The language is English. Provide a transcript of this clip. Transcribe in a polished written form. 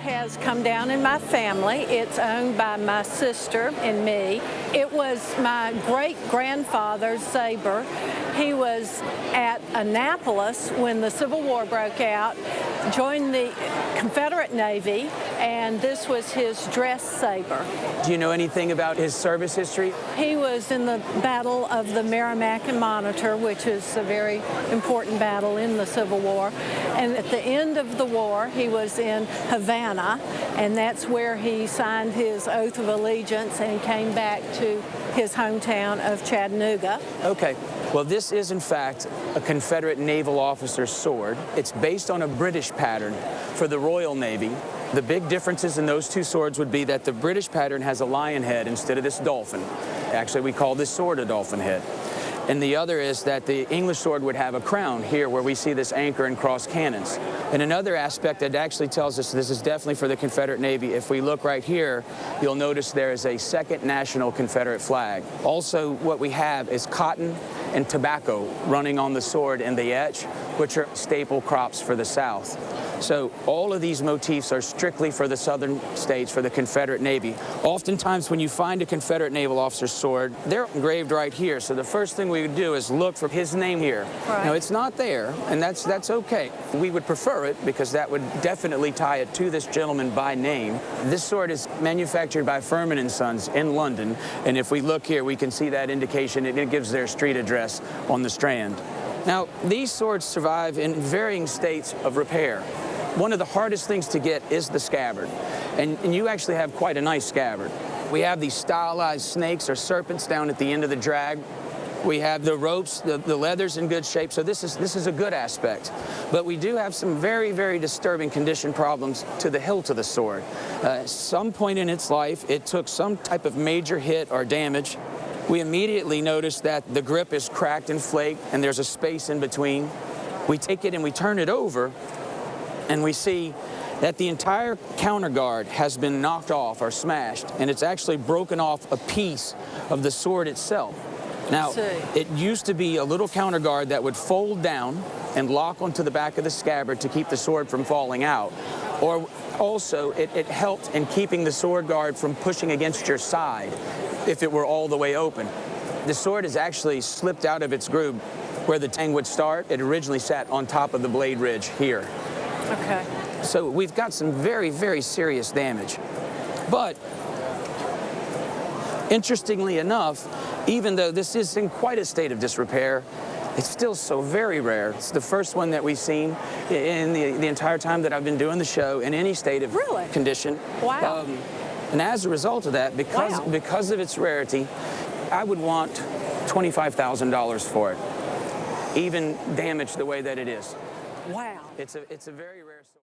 has come down in my family. It's owned by my sister and me. It was my great-grandfather's saber. He was at Annapolis when the Civil War broke out, joined the Confederate Navy, and this was his dress saber. Do you know anything about his service history? He was in the Battle of the Merrimack and Monitor, which is a very important battle in the Civil War. And at the end of the war, he was in Havana, and that's where he signed his oath of allegiance and came back to his hometown of Chattanooga. Okay. Well, this is, in fact, a Confederate naval officer's sword. It's based on a British pattern for the Royal Navy. The big differences in those two swords would be that the British pattern has a lion head instead of this dolphin. Actually, we call this sword a dolphin head. And the other is that the English sword would have a crown here where we see this anchor and cross cannons. And another aspect that actually tells us this is definitely for the Confederate Navy, if we look right here, you'll notice there is a second national Confederate flag. Also, what we have is cotton and tobacco running on the sword and the etch, which are staple crops for the South. So all of these motifs are strictly for the southern states, for the Confederate Navy. Oftentimes when you find a Confederate naval officer's sword, they're engraved right here. So the first thing we would do is look for his name here. Right. Now, it's not there, and that's okay. We would prefer it because that would definitely tie it to this gentleman by name. This sword is manufactured by Furman & Sons in London, and if we look here, we can see that indication. It gives their street address on the Strand. Now, these swords survive in varying states of repair. One of the hardest things to get is the scabbard, and you actually have quite a nice scabbard. We have these stylized snakes or serpents down at the end of the drag. We have the ropes, the leather's in good shape, so this is a good aspect. But we do have some very, very disturbing condition problems to the hilt of the sword. At some point in its life, it took some type of major hit or damage. We immediately notice that the grip is cracked and flaked, and there's a space in between. We take it and we turn it over, and we see that the entire counter guard has been knocked off or smashed, and it's actually broken off a piece of the sword itself. Now, it used to be a little counter guard that would fold down and lock onto the back of the scabbard to keep the sword from falling out. Or also, it helped in keeping the sword guard from pushing against your side if it were all the way open. The sword has actually slipped out of its groove where the tang would start. It originally sat on top of the blade ridge here. Okay. So we've got some very, very serious damage. But interestingly enough, even though this is in quite a state of disrepair, it's still so very rare. It's the first one that we've seen in the entire time that I've been doing the show in any state of condition. Wow. And as a result of that, because of its rarity, I would want $25,000 for it, even damaged the way that it is. Wow. It's a very rare sword.